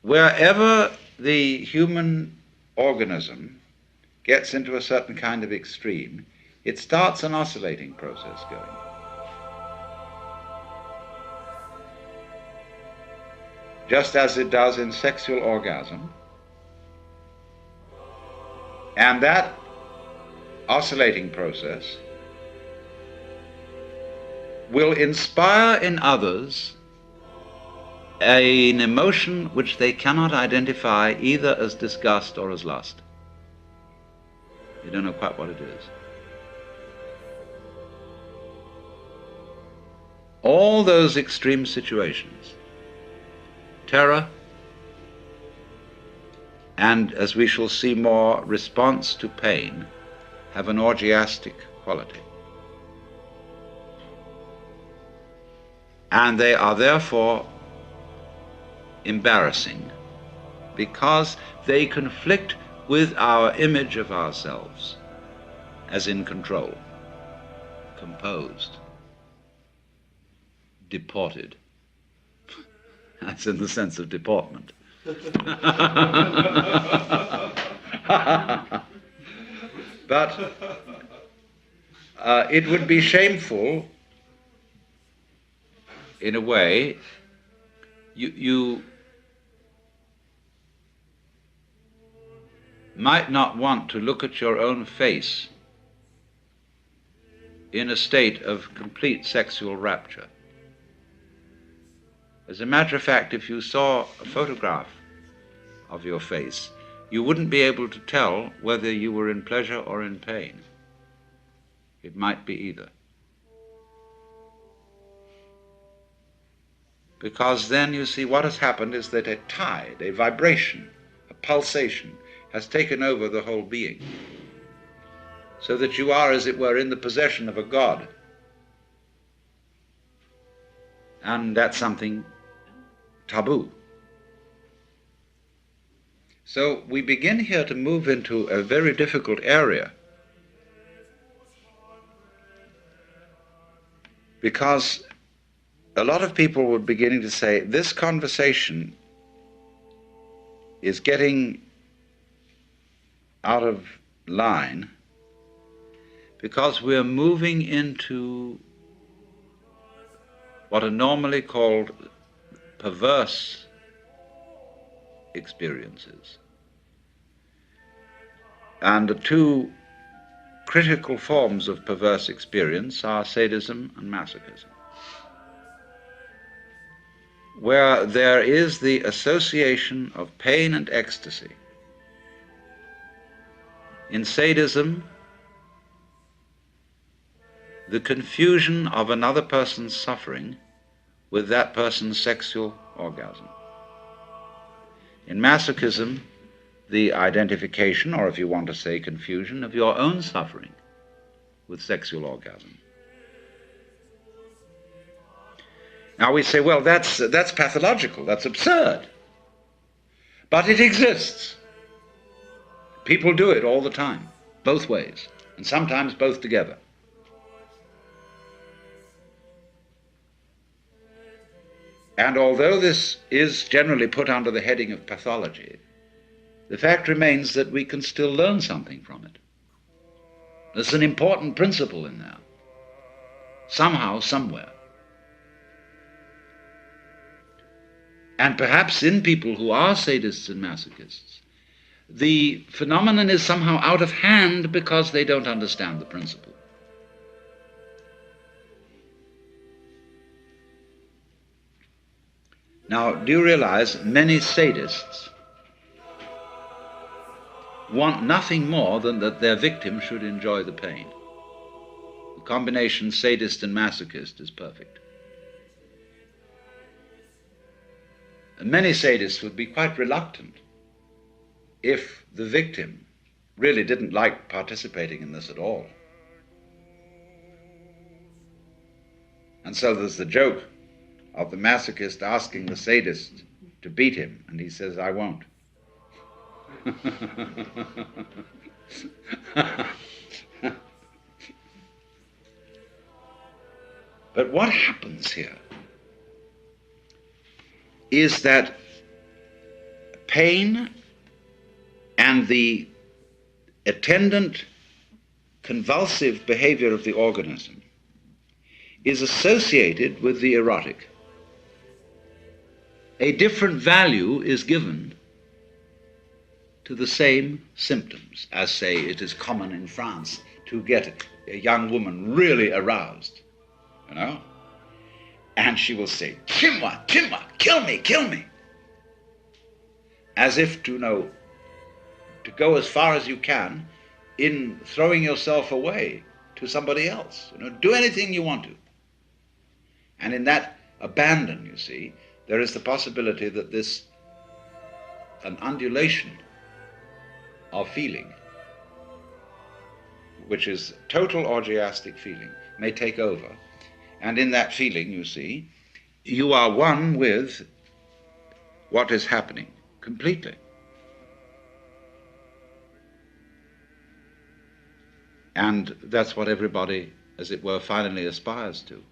wherever the human organism gets into a certain kind of extreme, it starts an oscillating process going. Just as it does in sexual orgasm. And that oscillating process will inspire in others an emotion which they cannot identify either as disgust or as lust. You don't know quite what it is. All those extreme situations, terror, and, as we shall see more, response to pain, have an orgiastic quality. And they are therefore embarrassing because they conflict with our image of ourselves as in control, composed, deported. That's in the sense of deportment. But it would be shameful, in a way. You might not want to look at your own face in a state of complete sexual rapture. As a matter of fact, if you saw a photograph of your face, you wouldn't be able to tell whether you were in pleasure or in pain. It might be either. Because then, you see, what has happened is that a tide, a vibration, a pulsation has taken over the whole being, so that you are, as it were, in the possession of a god. And that's something taboo. So we begin here to move into a very difficult area, because a lot of people were beginning to say, this conversation is getting out of line because we're moving into what are normally called perverse experiences. And the two critical forms of perverse experience are sadism and masochism, where there is the association of pain and ecstasy. In sadism, the confusion of another person's suffering with that person's sexual orgasm. In masochism, the identification, or if you want to say confusion, of your own suffering with sexual orgasm. Now we say, well, that's pathological, that's absurd. But it exists. People do it all the time, both ways, and sometimes both together. And although this is generally put under the heading of pathology, the fact remains that we can still learn something from it. There's an important principle in there, somehow, somewhere. And perhaps in people who are sadists and masochists, the phenomenon is somehow out of hand because they don't understand the principle. Now, do you realize many sadists want nothing more than that their victim should enjoy the pain? The combination sadist and masochist is perfect. And many sadists would be quite reluctant if the victim really didn't like participating in this at all. And so there's the joke of the masochist asking the sadist to beat him, and he says, I won't. But what happens here is that pain and the attendant convulsive behavior of the organism is associated with the erotic. A different value is given to the same symptoms, as, say, it is common in France to get a young woman really aroused, you know, and she will say, "Tue-moi, tue-moi, kill me, kill me," as if to know, to go as far as you can in throwing yourself away to somebody else. You know, do anything you want to. And in that abandon, you see, there is the possibility that this, an undulation of feeling, which is total orgiastic feeling, may take over. And in that feeling, you see, you are one with what is happening completely. And that's what everybody, as it were, finally aspires to.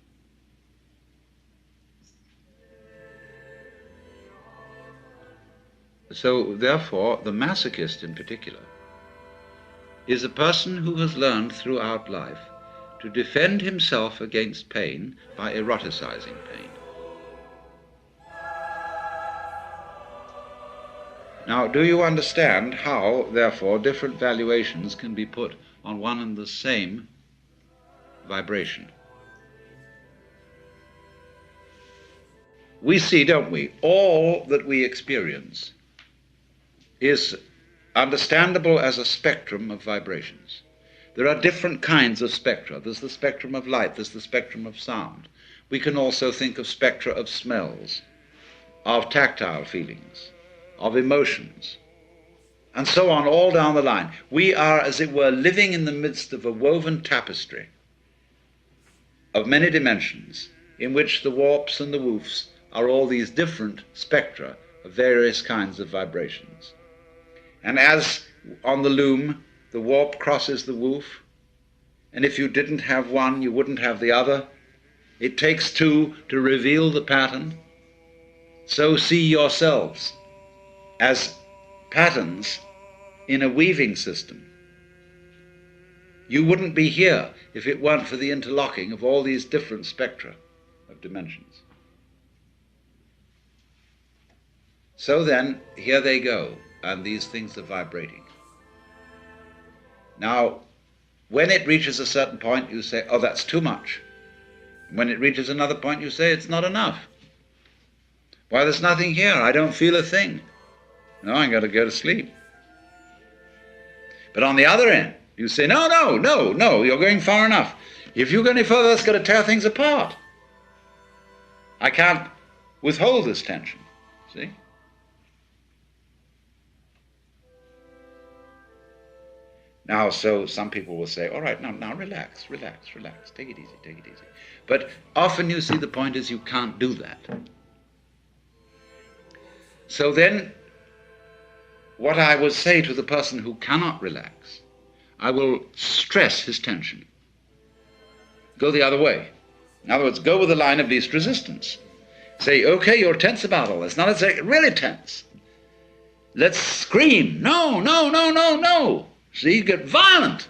So, therefore, the masochist in particular is a person who has learned throughout life to defend himself against pain by eroticizing pain. Now, do you understand how, therefore, different valuations can be put on one and the same vibration? We see, don't we, all that we experience is understandable as a spectrum of vibrations. There are different kinds of spectra. There's the spectrum of light, there's the spectrum of sound. We can also think of spectra of smells, of tactile feelings, of emotions, and so on, all down the line. We are, as it were, living in the midst of a woven tapestry of many dimensions, in which the warps and the woofs are all these different spectra of various kinds of vibrations. And as on the loom, the warp crosses the woof, and if you didn't have one, you wouldn't have the other. It takes two to reveal the pattern. So see yourselves as patterns in a weaving system. You wouldn't be here if it weren't for the interlocking of all these different spectra of dimensions. So then, here they go, and these things are vibrating. Now, when it reaches a certain point, you say, oh, that's too much. When it reaches another point, you say, it's not enough. Why, there's nothing here. I don't feel a thing. No, I got to go to sleep. But on the other end, you say, no, you're going far enough. If you go any further, that's going to tear things apart. I can't withhold this tension, see? Now, so some people will say, all right, now relax, take it easy. But often you see the point is you can't do that. So then, what I will say to the person who cannot relax, I will stress his tension. Go the other way. In other words, go with the line of least resistance. Say, okay, you're tense about all this. Now let's say, really tense. Let's scream, no. See, get violent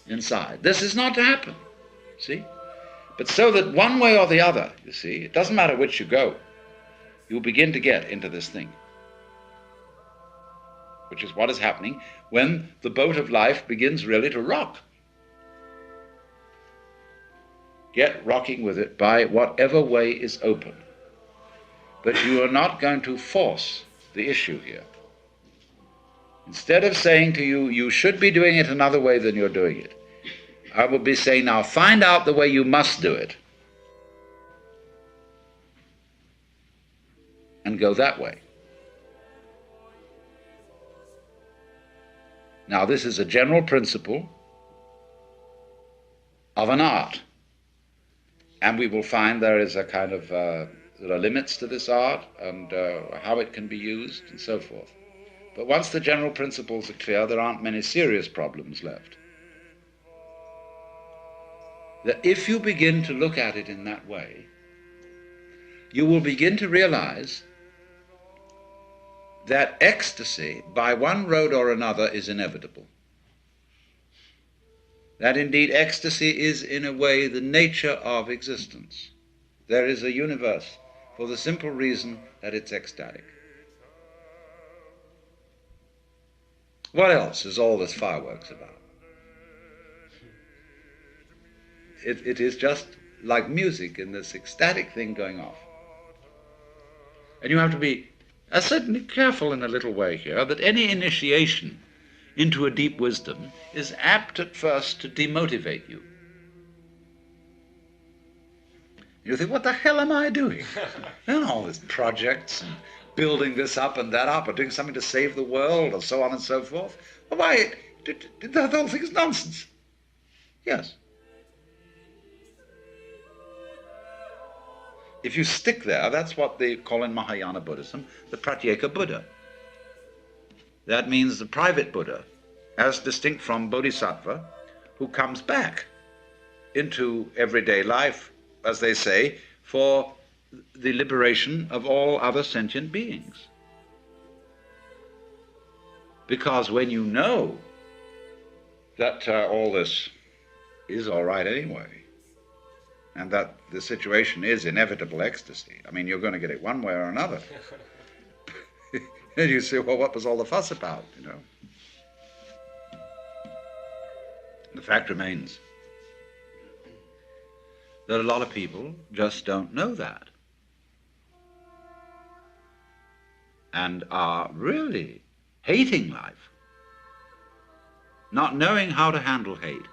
inside. This is not to happen, see? But so that one way or the other, you see, it doesn't matter which you go, you'll begin to get into this thing, which is what is happening when the boat of life begins really to rock. Get rocking with it by whatever way is open. But you are not going to force the issue here. Instead of saying to you, you should be doing it another way than you're doing it, I will be saying, now find out the way you must do it and go that way. Now, this is a general principle of an art, and we will find there is a kind of, there are limits to this art and how it can be used and so forth. But once the general principles are clear, there aren't many serious problems left. That if you begin to look at it in that way, you will begin to realize that ecstasy, by one road or another, is inevitable. That indeed ecstasy is, in a way, the nature of existence. There is a universe for the simple reason that it's ecstatic. What else is all this fireworks about? It is just like music in this ecstatic thing going off. And you have to be certainly careful in a little way here that any initiation into a deep wisdom is apt at first to demotivate you. You think, what the hell am I doing? And all these projects and building this up and that up or doing something to save the world or so on and so forth. Well, why? The whole thing is nonsense. Yes. If you stick there, that's what they call in Mahayana Buddhism the Pratyeka Buddha. That means the private Buddha, as distinct from Bodhisattva, who comes back into everyday life, as they say, for the liberation of all other sentient beings. Because when you know that all this is all right anyway, and that the situation is inevitable ecstasy, I mean, you're going to get it one way or another. And you say, well, what was all the fuss about, you know? The fact remains that a lot of people just don't know that and are really hating life, not knowing how to handle hate.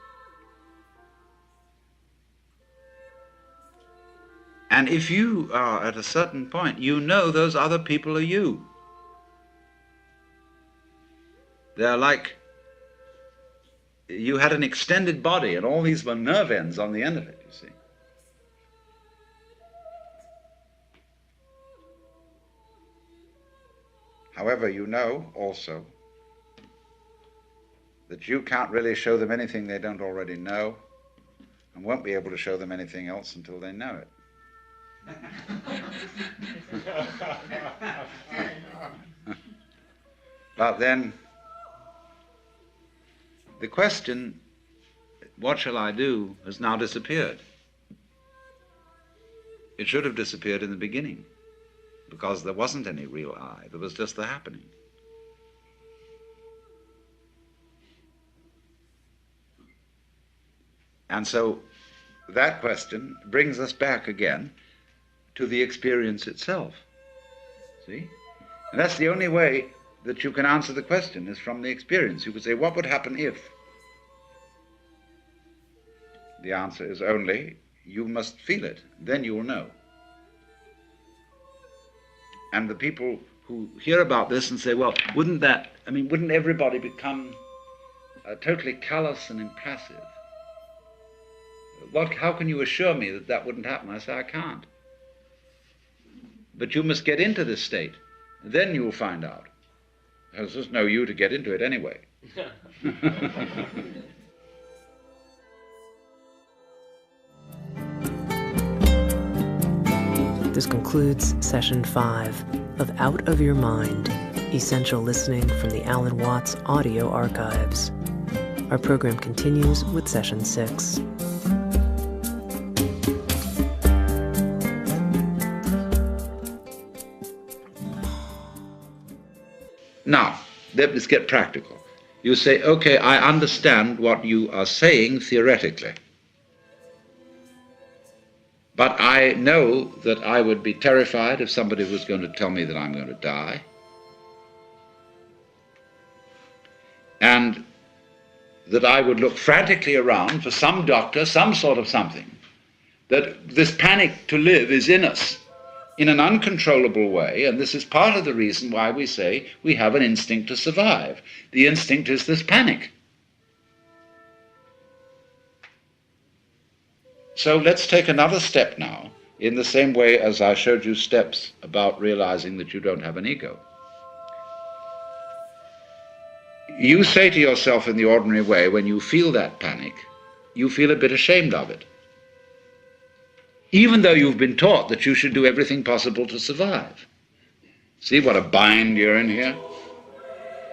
And if you are at a certain point, you know those other people are you. They're like you had an extended body and all these were nerve ends on the end of it, you see. However, you know also that you can't really show them anything they don't already know and won't be able to show them anything else until they know it. But then the question, what shall I do, has now disappeared. It should have disappeared in the beginning, because there wasn't any real I, there was just the happening. And so that question brings us back again to the experience itself. See? And that's the only way that you can answer the question, is from the experience. You could say, what would happen if? The answer is only, you must feel it, then you will know. And the people who hear about this and say, well, wouldn't everybody become totally callous and impassive? How can you assure me that that wouldn't happen? I say, I can't. But you must get into this state, then you will find out. There's just no you to get into it anyway. This concludes Session 5 of Out of Your Mind, Essential Listening from the Alan Watts Audio Archives. Our program continues with Session 6. Now, let's get practical. You say, okay, I understand what you are saying theoretically. But I know that I would be terrified if somebody was going to tell me that I'm going to die. And that I would look frantically around for some doctor, some sort of something. That this panic to live is in us in an uncontrollable way, and this is part of the reason why we say we have an instinct to survive. The instinct is this panic. So let's take another step now, in the same way as I showed you steps about realizing that you don't have an ego. You say to yourself in the ordinary way, when you feel that panic, you feel a bit ashamed of it, even though you've been taught that you should do everything possible to survive. See what a bind you're in here?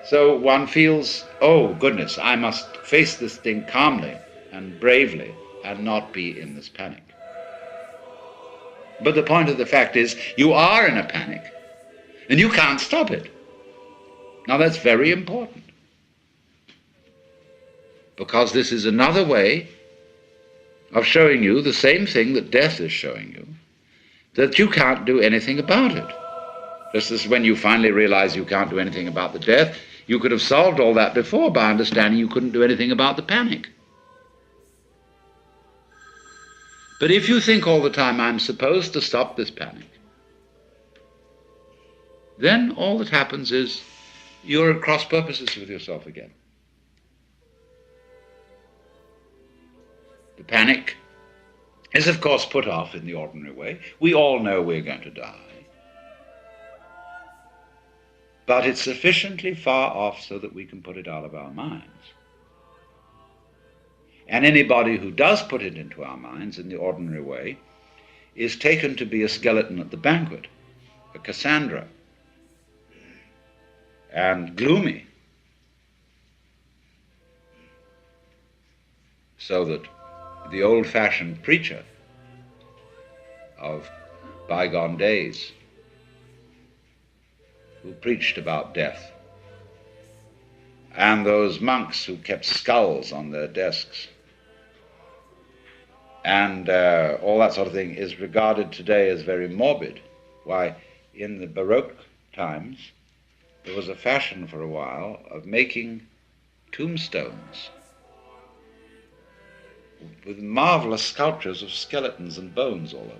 So one feels, oh goodness, I must face this thing calmly and bravely and not be in this panic. But the point of the fact is, you are in a panic and you can't stop it. Now that's very important, because this is another way of showing you the same thing that death is showing you, that you can't do anything about it. Just as when you finally realize you can't do anything about the death, you could have solved all that before by understanding you couldn't do anything about the panic. But if you think all the time, I'm supposed to stop this panic, then all that happens is you're at cross purposes with yourself again. The panic is, of course, put off in the ordinary way. We all know we're going to die. But it's sufficiently far off so that we can put it out of our minds. And anybody who does put it into our minds in the ordinary way is taken to be a skeleton at the banquet, a Cassandra, and gloomy, so that the old-fashioned preacher of bygone days, who preached about death, and those monks who kept skulls on their desks, and all that sort of thing, is regarded today as very morbid. Why, in the Baroque times, there was a fashion for a while of making tombstones with marvelous sculptures of skeletons and bones all over them.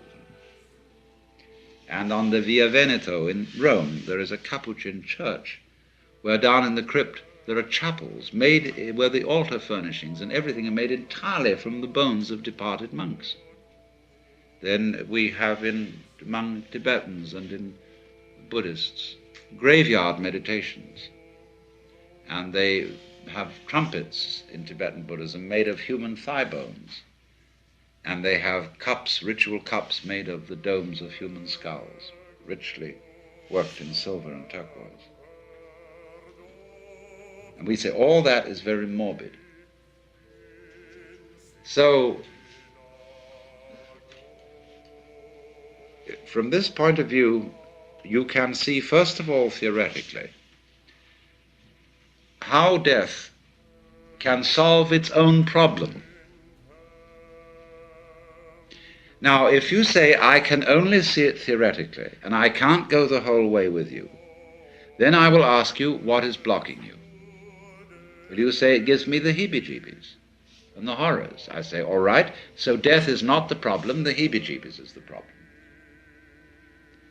And on the Via Veneto in Rome, there is a Capuchin church where down in the crypt there are chapels made where the altar furnishings and everything are made entirely from the bones of departed monks. Then we have among Tibetans and in Buddhists graveyard meditations, and they have trumpets in Tibetan Buddhism made of human thigh bones, and they have cups, ritual cups made of the domes of human skulls, richly worked in silver and turquoise. And we say all that is very morbid. So, from this point of view, you can see, first of all, theoretically, how death can solve its own problem. Now, if you say, I can only see it theoretically, and I can't go the whole way with you, then I will ask you, what is blocking you? Will you say, it gives me the heebie-jeebies and the horrors? I say, all right, so death is not the problem, the heebie-jeebies is the problem.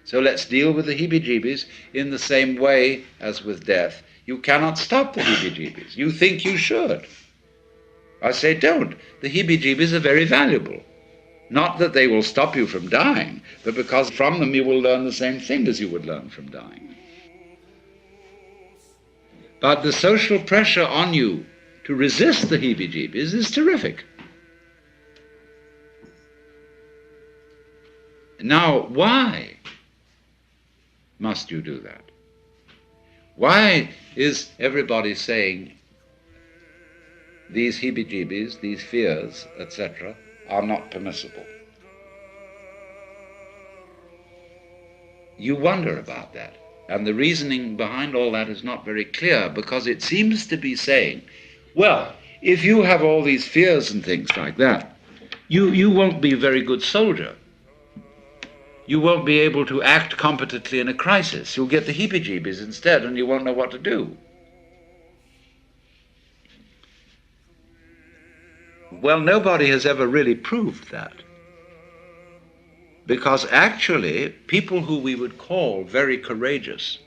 So let's deal with the heebie-jeebies in the same way as with death. You cannot stop the heebie-jeebies. You think you should. I say, don't. The heebie-jeebies are very valuable. Not that they will stop you from dying, but because from them you will learn the same thing as you would learn from dying. But the social pressure on you to resist the heebie-jeebies is terrific. Now, why must you do that? Why is everybody saying these heebie-jeebies, these fears, etc., are not permissible? You wonder about that. And the reasoning behind all that is not very clear, because it seems to be saying, well, if you have all these fears and things like that, you won't be a very good soldier. You won't be able to act competently in a crisis. You'll get the heebie-jeebies instead, and you won't know what to do. Well, nobody has ever really proved that. Because actually, people who we would call very courageous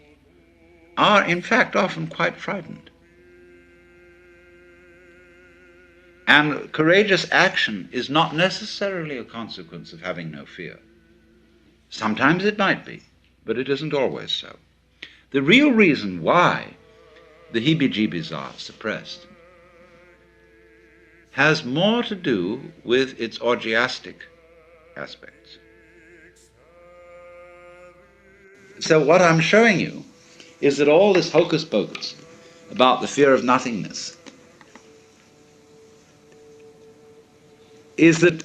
are, in fact, often quite frightened. And courageous action is not necessarily a consequence of having no fear. Sometimes it might be, but it isn't always so. The real reason why the heebie-jeebies are suppressed has more to do with its orgiastic aspects. So what I'm showing you is that all this hocus pocus about the fear of nothingness is that,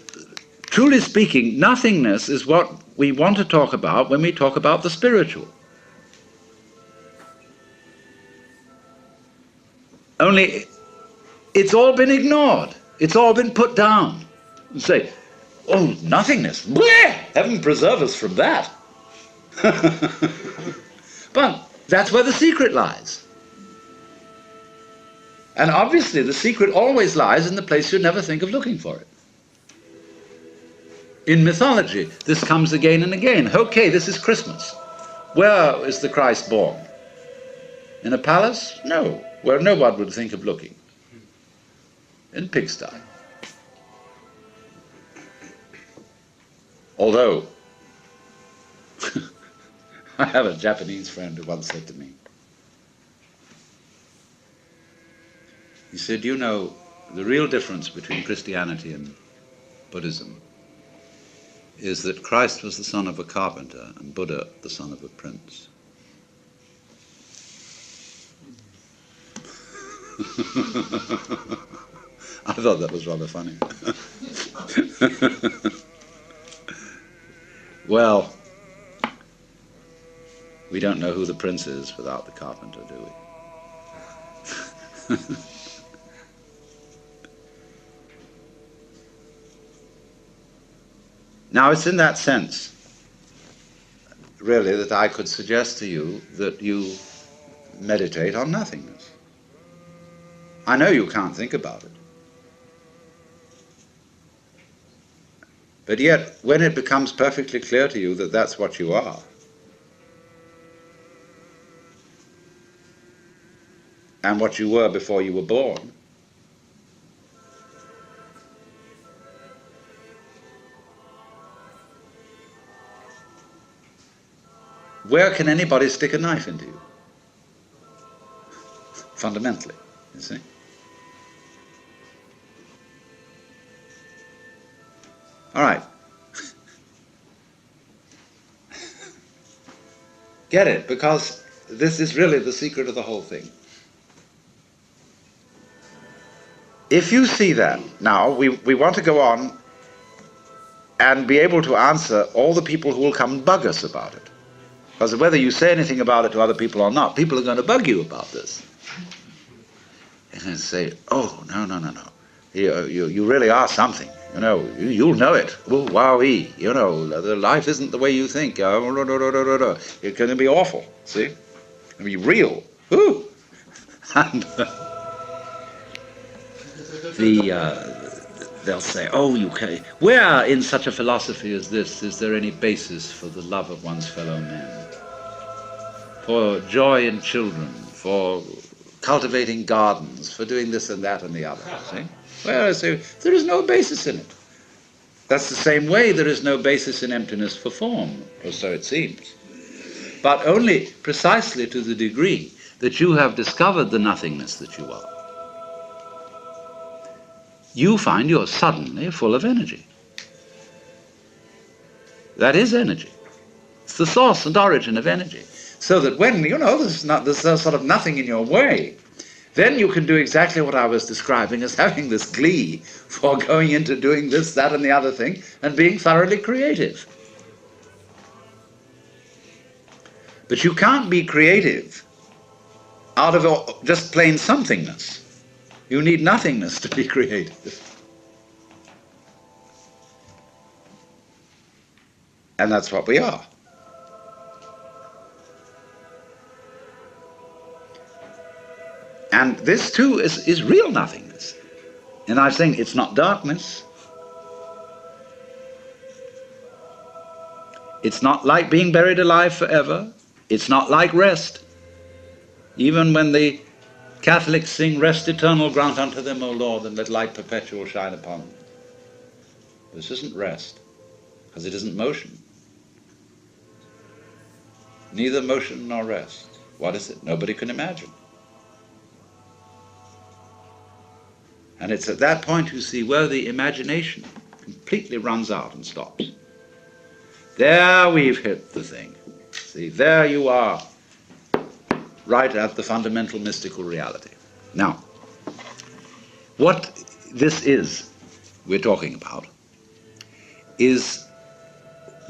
truly speaking, nothingness is what we want to talk about when we talk about the spiritual. Only it's all been ignored. It's all been put down. You say, oh, nothingness. Bleh! Heaven preserve us from that. But that's where the secret lies. And obviously the secret always lies in the place you never think of looking for it. In mythology, this comes again and again. Okay, this is Christmas. Where is the Christ born? In a palace? No, where no one would think of looking. In pigsty. Although, I have a Japanese friend who once said to me, he said, you know, the real difference between Christianity and Buddhism is that Christ was the son of a carpenter and Buddha the son of a prince. I thought that was rather funny. Well, we don't know who the prince is without the carpenter, do we? Now, it's in that sense, really, that I could suggest to you that you meditate on nothingness. I know you can't think about it. But yet, when it becomes perfectly clear to you that that's what you are, and what you were before you were born, where can anybody stick a knife into you? Fundamentally, you see? All right. Get it, because this is really the secret of the whole thing. If you see that, now we want to go on and be able to answer all the people who will come and bug us about it. Because whether you say anything about it to other people or not, people are going to bug you about this. And say, oh, no. You really are something. You know, you'll know it. Oh, wowee. You know, the life isn't the way you think. It's going to be awful, see? It's going to be real. Ooh. And they'll say, oh, you can. Where in such a philosophy as this is there any basis for the love of one's fellow men? For joy in children, for cultivating gardens, for doing this and that and the other, see? Well, I say, there is no basis in it. That's the same way there is no basis in emptiness for form, or so it seems. But only precisely to the degree that you have discovered the nothingness that you are, you find you're suddenly full of energy. That is energy. It's the source and origin of energy. So that when, you know, there's sort of nothing in your way, then you can do exactly what I was describing as having this glee for going into doing this, that, and the other thing, and being thoroughly creative. But you can't be creative out of just plain somethingness. You need nothingness to be creative. And that's what we are. And this too is real nothingness. And I'm saying it's not darkness. It's not like being buried alive forever. It's not like rest. Even when the Catholics sing, rest eternal grant unto them, O Lord, and let light perpetual shine upon them. This isn't rest, because it isn't motion. Neither motion nor rest. What is it? Nobody can imagine. And it's at that point, you see, where the imagination completely runs out and stops. There we've hit the thing, see? See, there you are, right at the fundamental mystical reality. Now, what this is we're talking about is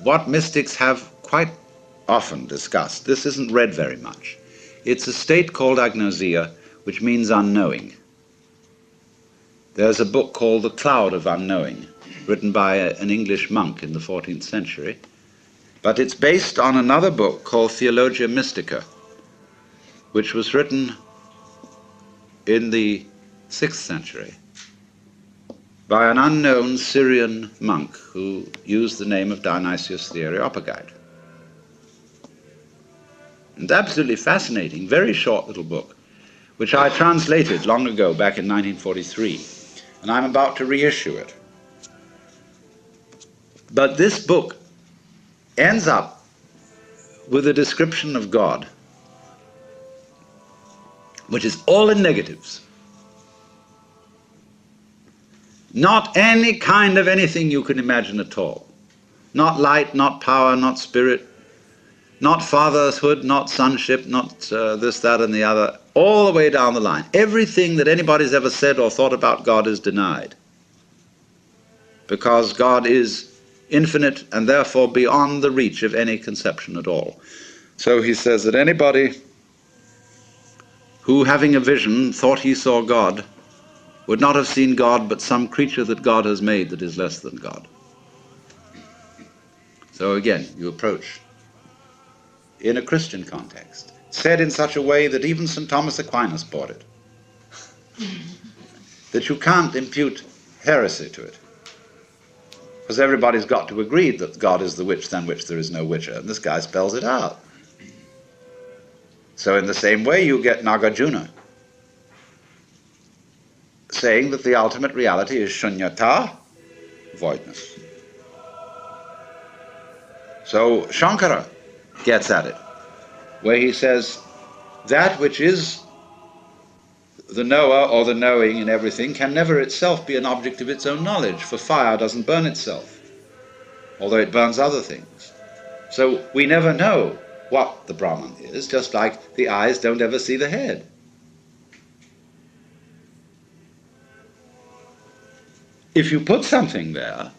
what mystics have quite often discussed. This isn't read very much. It's a state called agnosia, which means unknowing. There's a book called The Cloud of Unknowing, written by an English monk in the 14th century, but it's based on another book called Theologia Mystica, which was written in the 6th century by an unknown Syrian monk who used the name of Dionysius the Areopagite. It's absolutely fascinating, very short little book, which I translated long ago, back in 1943, and I'm about to reissue it. But this book ends up with a description of God, which is all in negatives. Not any kind of anything you can imagine at all. Not light, not power, not spirit, not fatherhood, not sonship, not this, that, and the other, all the way down the line. Everything that anybody's ever said or thought about God is denied, because God is infinite and therefore beyond the reach of any conception at all. So he says that anybody who, having a vision, thought he saw God, would not have seen God but some creature that God has made that is less than God. So again, you approach in a Christian context, said in such a way that even St. Thomas Aquinas bought it, that you can't impute heresy to it, because everybody's got to agree that God is the which than which there is no whicher, and this guy spells it out. So in the same way you get Nagarjuna saying that the ultimate reality is shunyata, voidness. So Shankara gets at it, where he says that which is the knower or the knowing in everything can never itself be an object of its own knowledge, for fire doesn't burn itself, although it burns other things. So we never know what the Brahman is, just like the eyes don't ever see the head. If you put something there,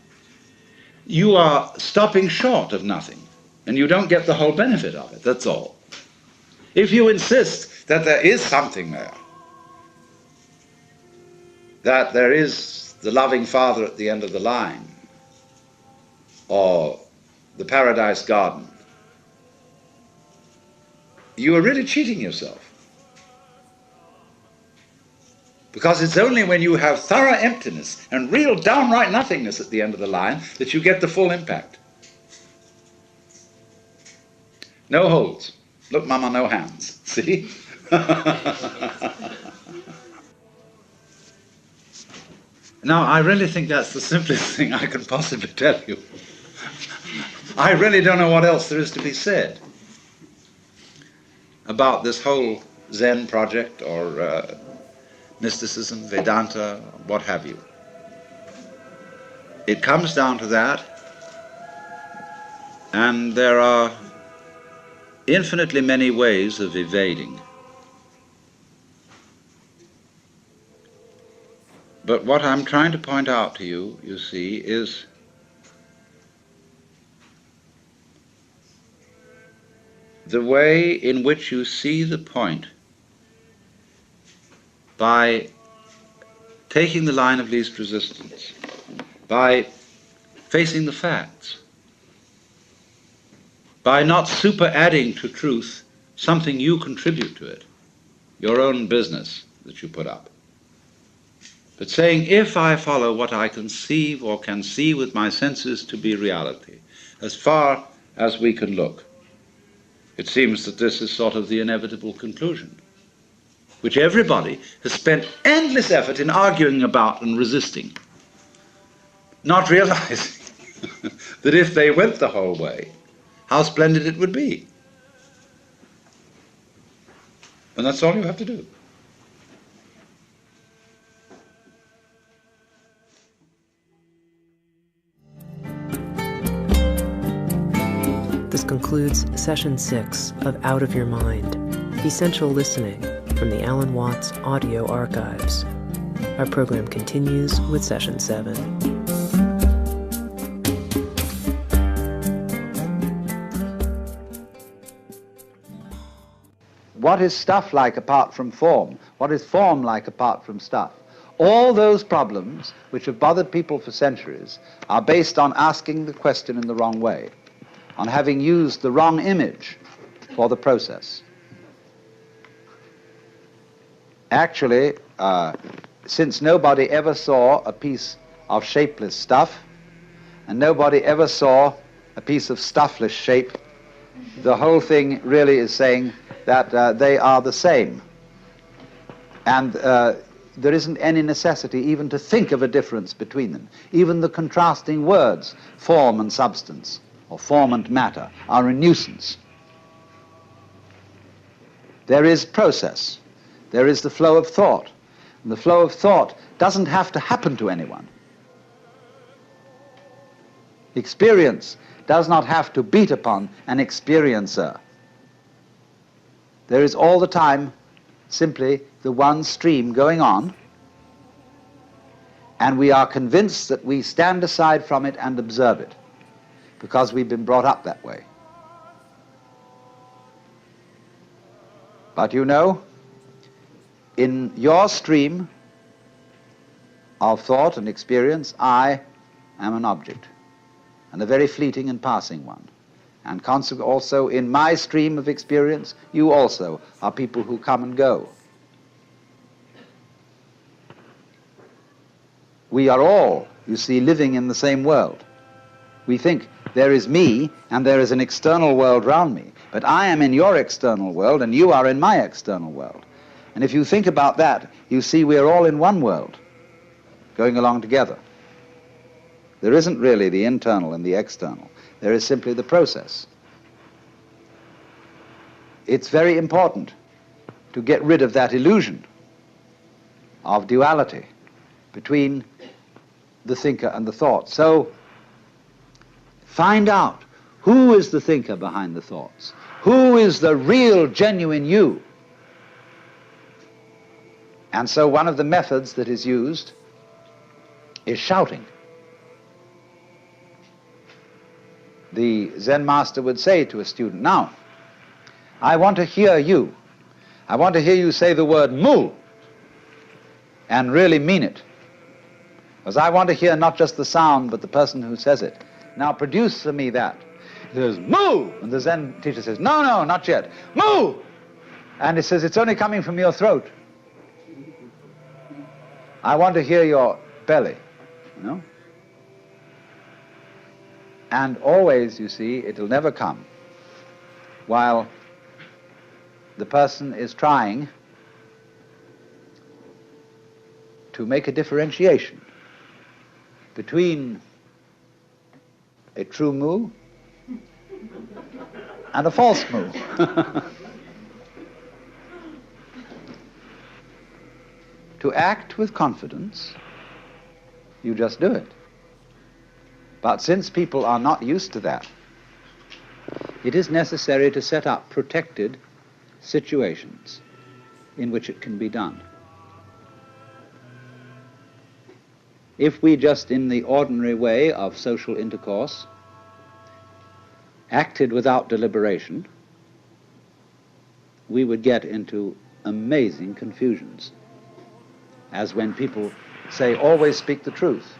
you are stopping short of nothing, and you don't get the whole benefit of it, that's all. If you insist that there is something there, that there is the loving Father at the end of the line, or the paradise garden, you are really cheating yourself. Because it's only when you have thorough emptiness and real downright nothingness at the end of the line that you get the full impact. No holes. Look, Mama, no hands. See? Now, I really think that's the simplest thing I can possibly tell you. I really don't know what else there is to be said about this whole Zen project or mysticism, Vedanta, what have you. It comes down to that, and there are infinitely many ways of evading. But what I'm trying to point out to you, you see, is the way in which you see the point by taking the line of least resistance, by facing the facts, by not super-adding to truth something you contribute to it, your own business that you put up, but saying, if I follow what I conceive or can see with my senses to be reality, as far as we can look, it seems that this is sort of the inevitable conclusion, which everybody has spent endless effort in arguing about and resisting, not realizing that if they went the whole way, how splendid it would be. And that's all you have to do. This concludes concludes Session 6 of Out of Your Mind, Essential Listening from the Alan Watts Audio Archives. Our program continues with Session 7. What is stuff like apart from form? What is form like apart from stuff? All those problems which have bothered people for centuries are based on asking the question in the wrong way, on having used the wrong image for the process. Actually, since nobody ever saw a piece of shapeless stuff, and nobody ever saw a piece of stuffless shape, the whole thing really is saying that they are the same. And there isn't any necessity even to think of a difference between them. Even the contrasting words, form and substance, or form and matter, are a nuisance. There is process. There is the flow of thought. And the flow of thought doesn't have to happen to anyone. Experience does not have to beat upon an experiencer. There is all the time simply the one stream going on, and we are convinced that we stand aside from it and observe it, because we've been brought up that way. But you know, in your stream of thought and experience, I am an object, and a very fleeting and passing one. And consequently also in my stream of experience, you also are people who come and go. We are all, you see, living in the same world. We think there is me and there is an external world round me, but I am in your external world and you are in my external world. And if you think about that, you see we are all in one world, going along together. There isn't really the internal and the external. There is simply the process. It's very important to get rid of that illusion of duality between the thinker and the thought. So find out who is the thinker behind the thoughts. Who is the real, genuine you? And so one of the methods that is used is shouting. The Zen master would say to a student, now, I want to hear you. I want to hear you say the word mu and really mean it. Because I want to hear not just the sound, but the person who says it. Now produce for me that. He says, mu! And the Zen teacher says, no, no, not yet. Mu! And he says, it's only coming from your throat. I want to hear your belly, you know? And always, you see, it'll never come while the person is trying to make a differentiation between a true mu and a false mu. To act with confidence, you just do it. But since people are not used to that, it is necessary to set up protected situations in which it can be done. If we just in the ordinary way of social intercourse acted without deliberation, we would get into amazing confusions. As when people say, always speak the truth.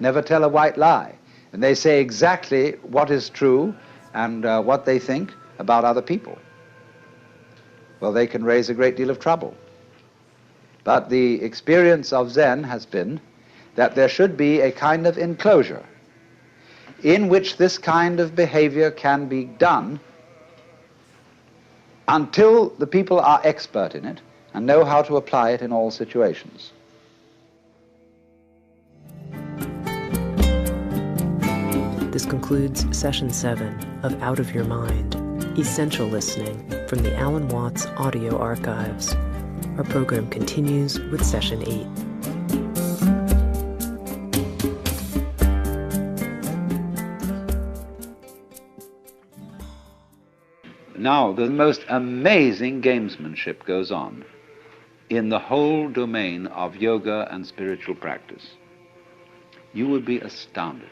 Never tell a white lie. And they say exactly what is true and what they think about other people. Well, they can raise a great deal of trouble. But the experience of Zen has been that there should be a kind of enclosure in which this kind of behavior can be done until the people are expert in it and know how to apply it in all situations. This concludes Session 7 of Out of Your Mind, Essential Listening from the Alan Watts Audio Archives. Our program continues with Session 8. Now, the most amazing gamesmanship goes on in the whole domain of yoga and spiritual practice. You would be astounded.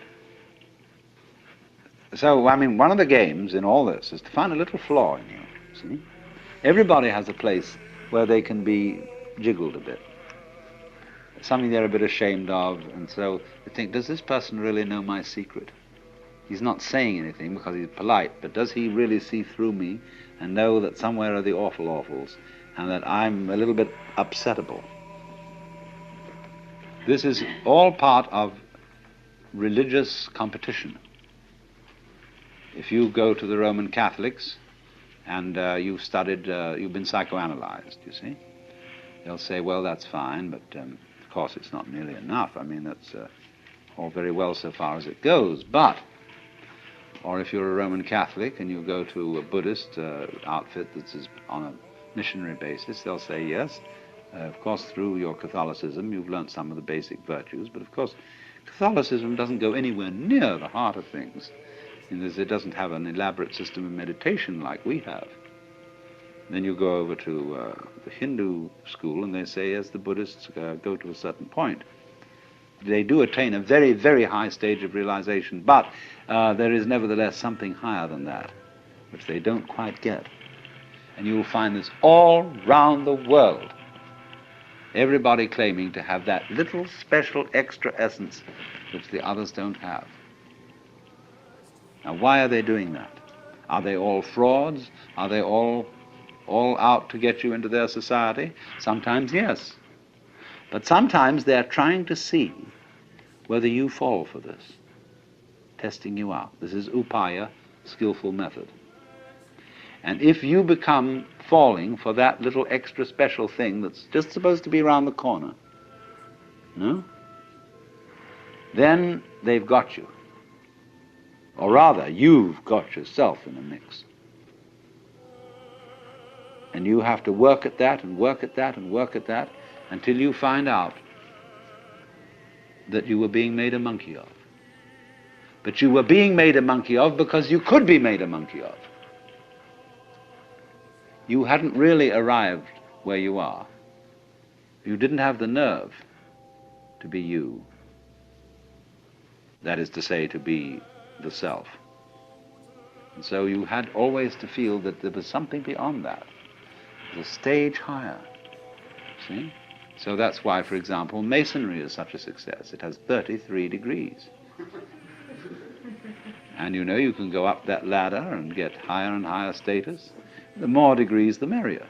So, I mean, one of the games in all this is to find a little flaw in you, see? Everybody has a place where they can be jiggled a bit. Something they're a bit ashamed of, and so they think, does this person really know my secret? He's not saying anything because he's polite, but does he really see through me and know that somewhere are the awful awfuls and that I'm a little bit upsettable? This is all part of religious competition. If you go to the Roman Catholics and you've studied, you've been psychoanalyzed, you see, they'll say, well, that's fine, but of course it's not nearly enough. I mean, that's all very well so far as it goes, but, or if you're a Roman Catholic and you go to a Buddhist outfit that's on a missionary basis, they'll say, yes, of course, through your Catholicism, you've learnt some of the basic virtues, but of course, Catholicism doesn't go anywhere near the heart of things, in that it doesn't have an elaborate system of meditation like we have. Then you go over to the Hindu school, and they say, yes, the Buddhists go to a certain point. They do attain a very, very high stage of realization, but there is nevertheless something higher than that, which they don't quite get. And you'll find this all round the world. Everybody claiming to have that little special extra essence which the others don't have. Now, why are they doing that? Are they all frauds? Are they all out to get you into their society? Sometimes, yes. But sometimes they're trying to see whether you fall for this, testing you out. This is upaya, skillful method. And if you become falling for that little extra special thing that's just supposed to be around the corner, no? Then they've got you. Or rather, you've got yourself in a mix. And you have to work at that and work at that and work at that until you find out that you were being made a monkey of. But you were being made a monkey of because you could be made a monkey of. You hadn't really arrived where you are. You didn't have the nerve to be you. That is to say, to be the self. And so you had always to feel that there was something beyond that, the stage higher. See? So that's why, for example, Masonry is such a success. It has 33 degrees. And you know, you can go up that ladder and get higher and higher status. The more degrees, the merrier.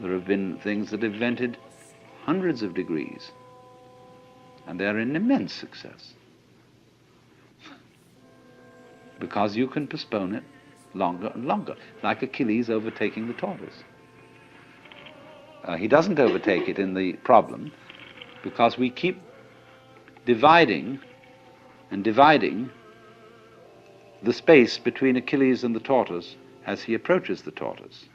There have been things that have invented hundreds of degrees, and they're an immense success. Because you can postpone it longer and longer, like Achilles overtaking the tortoise. He doesn't overtake it in the problem because we keep dividing and dividing the space between Achilles and the tortoise as he approaches the tortoise.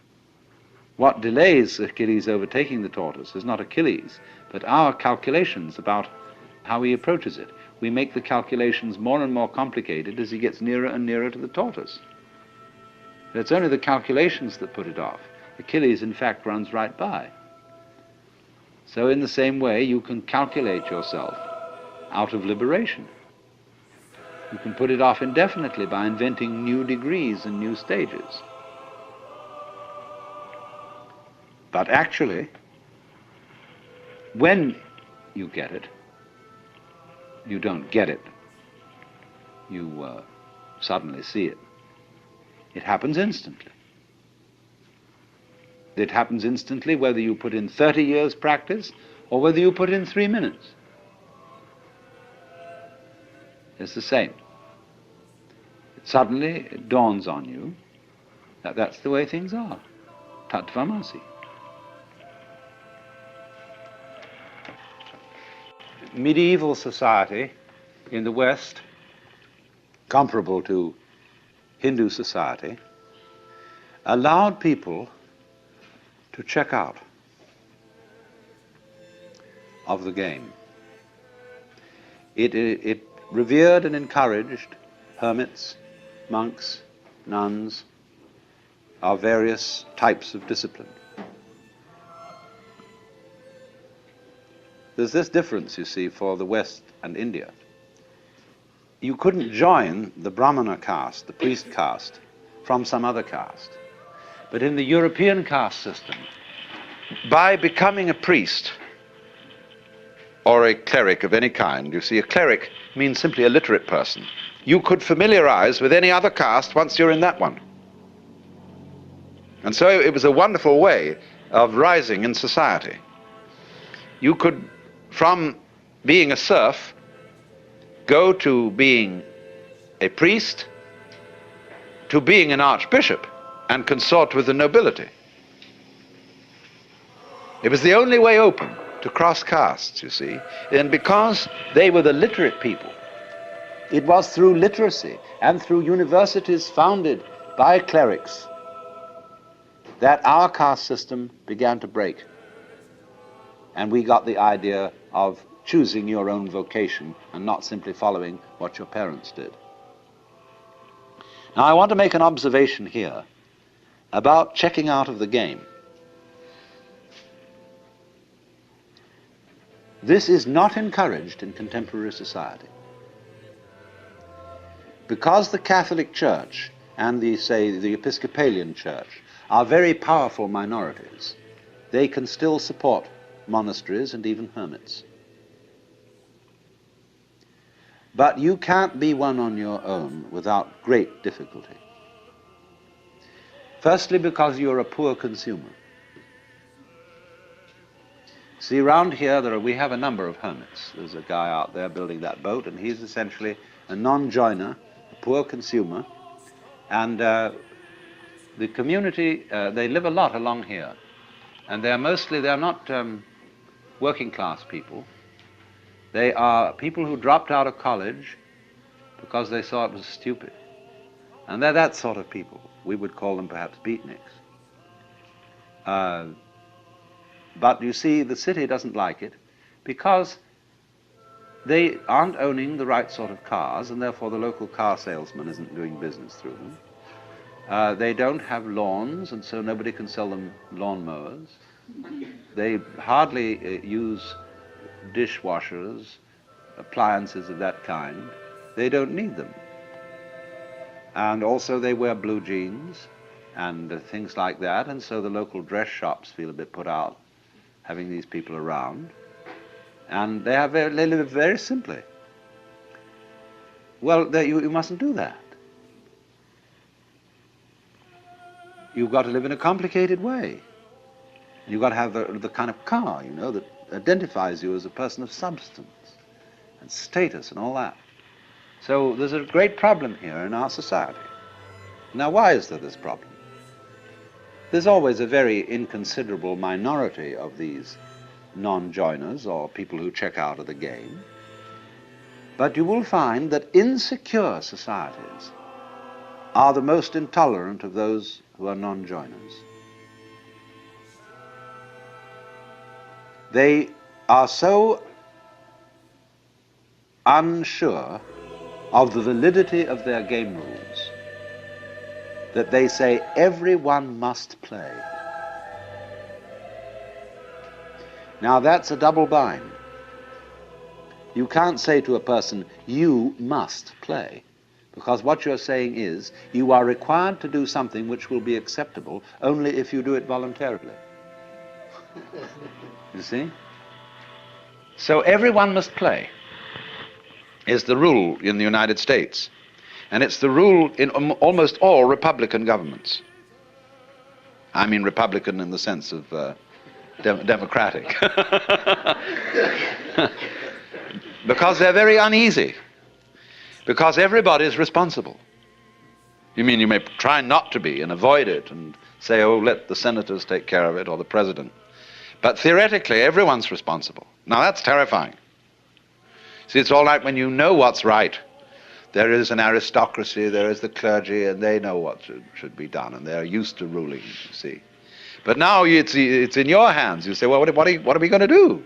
What delays Achilles overtaking the tortoise is not Achilles, but our calculations about how he approaches it. We make the calculations more and more complicated as he gets nearer and nearer to the tortoise. But it's only the calculations that put it off. Achilles, in fact, runs right by. So in the same way, you can calculate yourself out of liberation. You can put it off indefinitely by inventing new degrees and new stages. But actually, when you get it, you don't get it. You suddenly see it. It happens instantly. It happens instantly whether you put in 30 years practice or whether you put in 3 minutes. It's the same. Suddenly it dawns on you that that's the way things are. Tattvamasi. Medieval society in the West, comparable to Hindu society, allowed people to check out of the game. It revered and encouraged hermits, monks, nuns, of various types of discipline. There's this difference, you see, for the West and India. You couldn't join the Brahmana caste, the priest caste, from some other caste. But in the European caste system, by becoming a priest or a cleric of any kind, you see, a cleric means simply a literate person. You could familiarize with any other caste once you're in that one. And so it was a wonderful way of rising in society. You could, from being a serf, go to being a priest, to being an archbishop, and consort with the nobility. It was the only way open to cross castes, you see. And because they were the literate people, it was through literacy and through universities founded by clerics that our caste system began to break. And we got the idea of choosing your own vocation and not simply following what your parents did. Now, I want to make an observation here about checking out of the game. This is not encouraged in contemporary society. Because the Catholic Church and the Episcopalian Church are very powerful minorities, they can still support monasteries and even hermits. But you can't be one on your own without great difficulty. Firstly, because you're a poor consumer. See, around here we have a number of hermits. There's a guy out there building that boat, and he's essentially a non-joiner, a poor consumer, and the community, they live a lot along here, and they're not working class people. They are people who dropped out of college because they saw it was stupid. And they're that sort of people. We would call them perhaps beatniks. But you see, the city doesn't like it because they aren't owning the right sort of cars, and therefore the local car salesman isn't doing business through them. They don't have lawns, and so nobody can sell them lawnmowers. They hardly use dishwashers, appliances of that kind. They don't need them. And also they wear blue jeans and things like that, and so the local dress shops feel a bit put out having these people around. And they live very simply. Well, you mustn't do that. You've got to live in a complicated way. You've got to have the kind of car, you know, that identifies you as a person of substance and status and all that. So there's a great problem here in our society. Now, why is there this problem? There's always a very inconsiderable minority of these non-joiners or people who check out of the game. But you will find that insecure societies are the most intolerant of those who are non-joiners. They are so unsure of the validity of their game rules that they say everyone must play. Now that's a double bind. You can't say to a person, you must play, because what you're saying is you are required to do something which will be acceptable only if you do it voluntarily. You see? So everyone must play is the rule in the United States. And it's the rule in almost all Republican governments. I mean Republican in the sense of democratic. Because they're very uneasy. Because everybody is responsible. You mean you may try not to be and avoid it and say, oh, let the senators take care of it or the president. But theoretically, everyone's responsible. Now that's terrifying. See, it's all right when you know what's right. There is an aristocracy, there is the clergy, and they know what should be done, and they're used to ruling, you see. But now it's in your hands. You say, well, what are we going to do?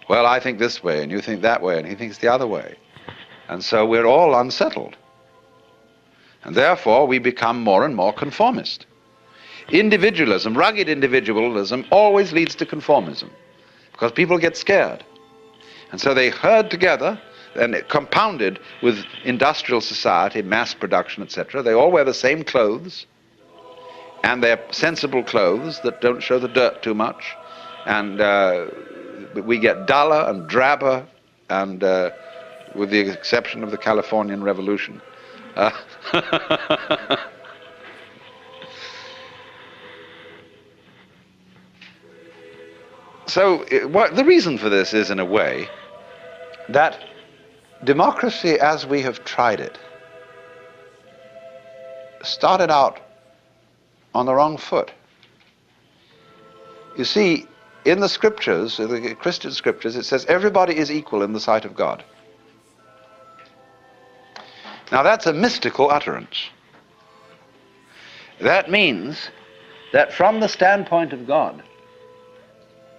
Well, I think this way, and you think that way, and he thinks the other way. And so we're all unsettled. And therefore, we become more and more conformist. Individualism, rugged individualism, always leads to conformism because people get scared. And so they herd together, and compounded with industrial society, mass production, etc. They all wear the same clothes, and they're sensible clothes that don't show the dirt too much. And we get duller and drabber, and with the exception of the Californian Revolution. So the reason for this is, in a way, that democracy as we have tried it started out on the wrong foot. You see, in the scriptures, the Christian scriptures, it says everybody is equal in the sight of God. Now that's a mystical utterance. That means that from the standpoint of God,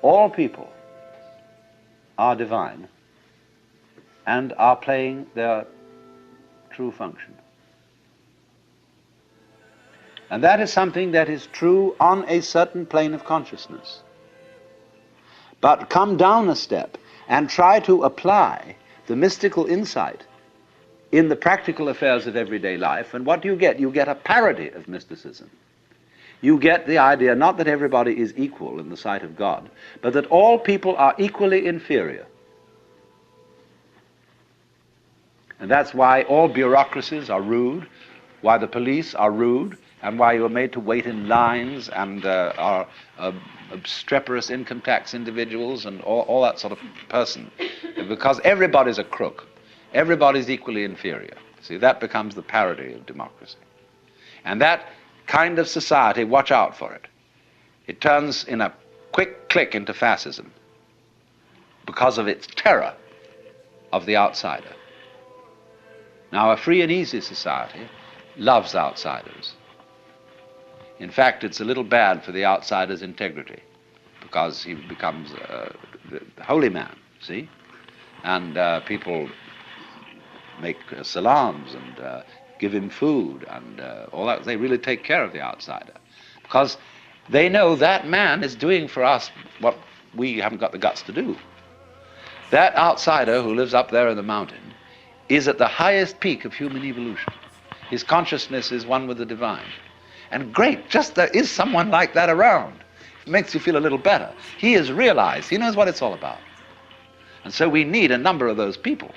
all people are divine and are playing their true function. And that is something that is true on a certain plane of consciousness. But come down a step and try to apply the mystical insight in the practical affairs of everyday life, and what do you get? You get a parody of mysticism. You get the idea not that everybody is equal in the sight of God, but that all people are equally inferior. And that's why all bureaucracies are rude, why the police are rude, and why you are made to wait in lines and are obstreperous income tax individuals and all that sort of person. Because everybody's a crook. Everybody's equally inferior. See, that becomes the parody of democracy. And that kind of society, watch out for it. It turns in a quick click into fascism because of its terror of the outsider. Now, a free and easy society loves outsiders. In fact, it's a little bad for the outsider's integrity because he becomes the holy man, see? And people make salams and give him food and all that. They really take care of the outsider because they know that man is doing for us what we haven't got the guts to do. That outsider who lives up there in the mountain is at the highest peak of human evolution. His consciousness is one with the divine. And great, just there is someone like that around. It makes you feel a little better. He has realized, he knows what it's all about. And so we need a number of those people.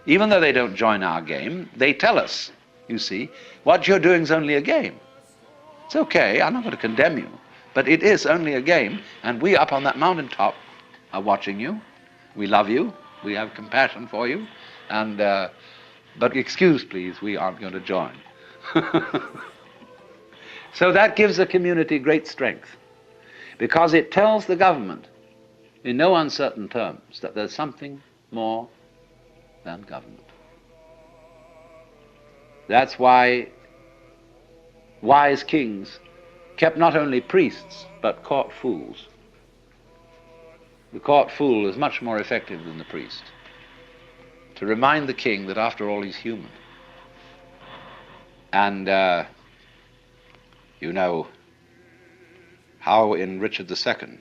Even though they don't join our game, they tell us, you see, what you're doing is only a game. It's okay, I'm not going to condemn you, but it is only a game, and we up on that mountaintop are watching you. We love you, we have compassion for you, and but excuse please, we aren't going to join. So that gives the community great strength, because it tells the government in no uncertain terms that there's something more than government. That's why wise kings kept not only priests, but court fools. The court fool is much more effective than the priest, to remind the king that after all he's human. And you know how in Richard II,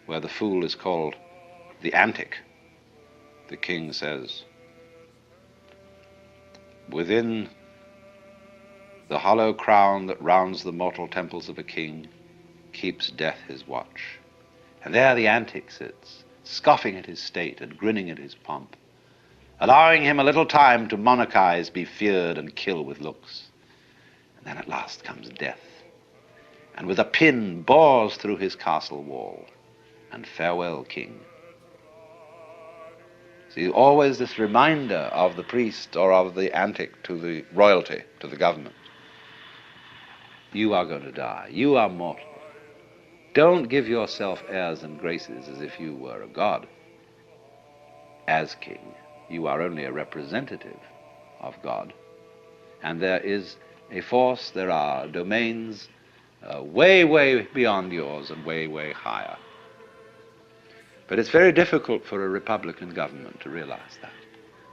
where the fool is called the antic, the king says, within the hollow crown that rounds the mortal temples of a king keeps death his watch. And there the antic sits, scoffing at his state and grinning at his pomp, allowing him a little time to monarchize, be feared, and kill with looks. And then at last comes death, and with a pin bores through his castle wall, and farewell, king. See, always this reminder of the priest or of the antic to the royalty, to the government. You are going to die. You are mortal. Don't give yourself airs and graces as if you were a god. As king, you are only a representative of God. And there is a force, there are domains way, way beyond yours and way, way higher. But it's very difficult for a Republican government to realize that,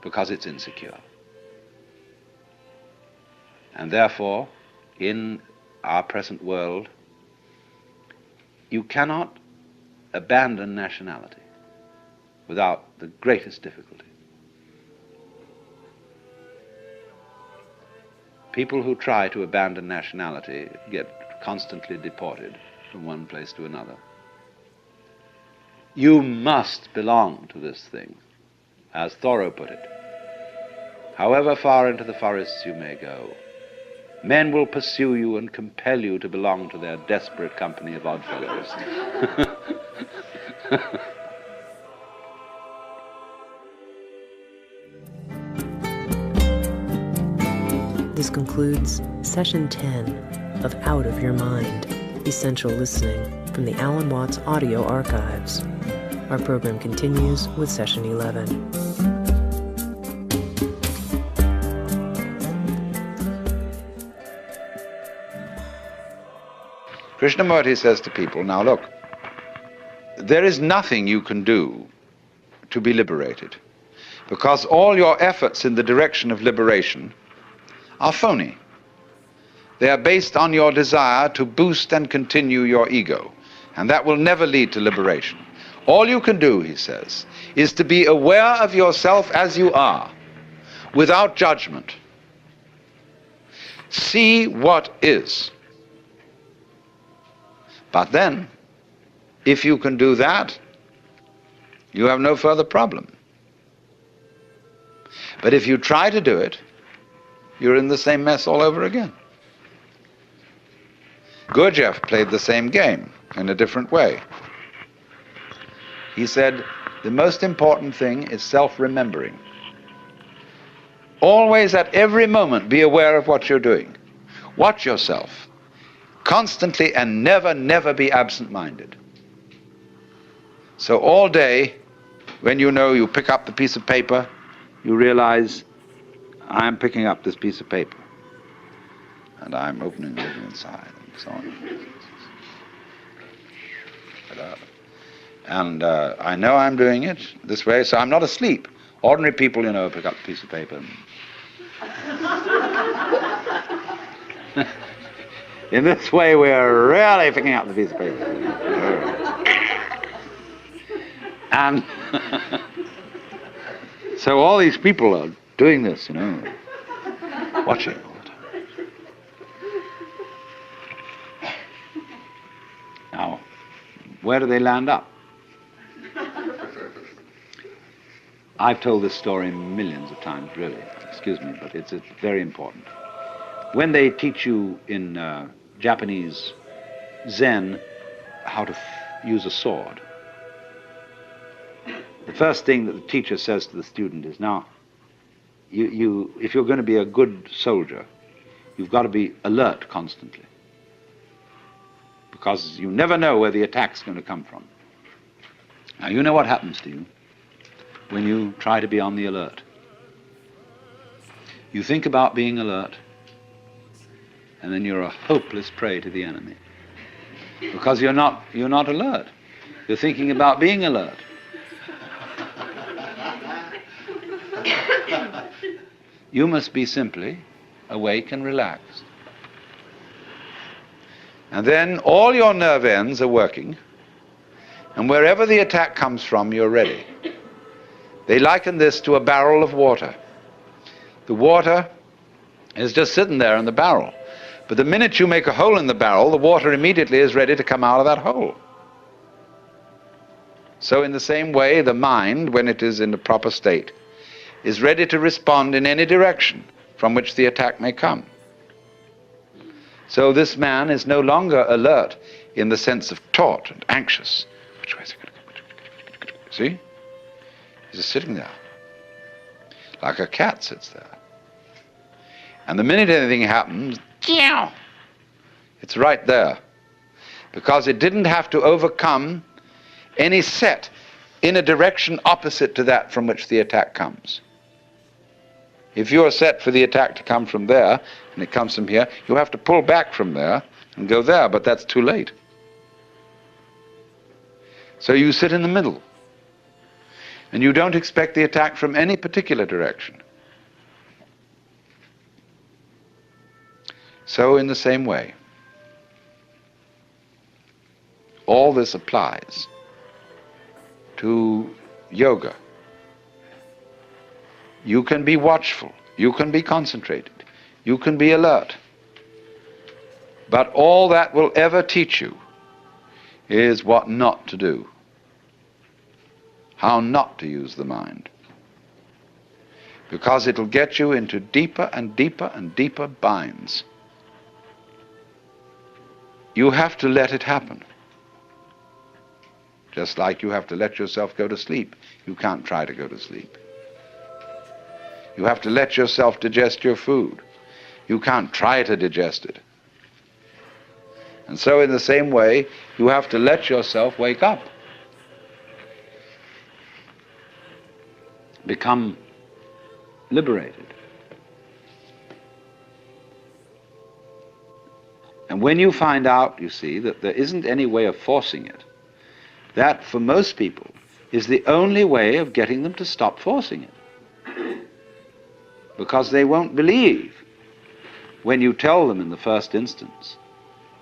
because it's insecure. And therefore, in our present world, you cannot abandon nationality without the greatest difficulty. People who try to abandon nationality get constantly deported from one place to another. You must belong to this thing, as Thoreau put it. However far into the forests you may go, men will pursue you and compel you to belong to their desperate company of oddfellows. This concludes Session 10 of Out of Your Mind, Essential Listening from the Alan Watts Audio Archives. Our program continues with Session 11. Krishnamurti says to people, now look, there is nothing you can do to be liberated, because all your efforts in the direction of liberation are phony. They are based on your desire to boost and continue your ego, and that will never lead to liberation. All you can do, he says, is to be aware of yourself as you are, without judgment. See what is. But then, if you can do that, you have no further problem. But if you try to do it, you're in the same mess all over again. Gurdjieff played the same game in a different way. He said, the most important thing is self-remembering. Always at every moment be aware of what you're doing. Watch yourself constantly and never, never be absent-minded. So all day, when you know you pick up the piece of paper, you realize, I'm picking up this piece of paper, and I'm opening it inside, and so on. And I know I'm doing it this way, so I'm not asleep. Ordinary people, you know, pick up a piece of paper. In this way, we're really picking up the piece of paper. And so all these people are doing this, you know, watching all the time. Now, where do they land up? I've told this story millions of times, really. Excuse me, but it's very important. When they teach you in Japanese Zen how to use a sword, the first thing that the teacher says to the student is, now, if you're going to be a good soldier, you've got to be alert constantly, because you never know where the attack's going to come from. Now, you know what happens to you when you try to be on the alert. You think about being alert, and then you're a hopeless prey to the enemy, because you're not alert. You're thinking about being alert. You must be simply awake and relaxed. And then all your nerve ends are working, and wherever the attack comes from, you're ready. They liken this to a barrel of water. The water is just sitting there in the barrel. But the minute you make a hole in the barrel, the water immediately is ready to come out of that hole. So in the same way, the mind, when it is in the proper state, is ready to respond in any direction from which the attack may come. So this man is no longer alert in the sense of taut and anxious. Which way is it going to go? See? He's just sitting there, like a cat sits there. And the minute anything happens, it's right there, because it didn't have to overcome any set in a direction opposite to that from which the attack comes. If you're set for the attack to come from there, and it comes from here, you have to pull back from there and go there, but that's too late. So you sit in the middle, and you don't expect the attack from any particular direction. So in the same way, all this applies to yoga. You can be watchful, you can be concentrated, you can be alert, but all that will ever teach you is what not to do, how not to use the mind, because it'll get you into deeper and deeper and deeper binds. You have to let it happen. Just like you have to let yourself go to sleep. You can't try to go to sleep. You have to let yourself digest your food. You can't try to digest it. And so in the same way, you have to let yourself wake up. Become liberated. And when you find out, you see, that there isn't any way of forcing it, that for most people is the only way of getting them to stop forcing it. Because they won't believe when you tell them in the first instance,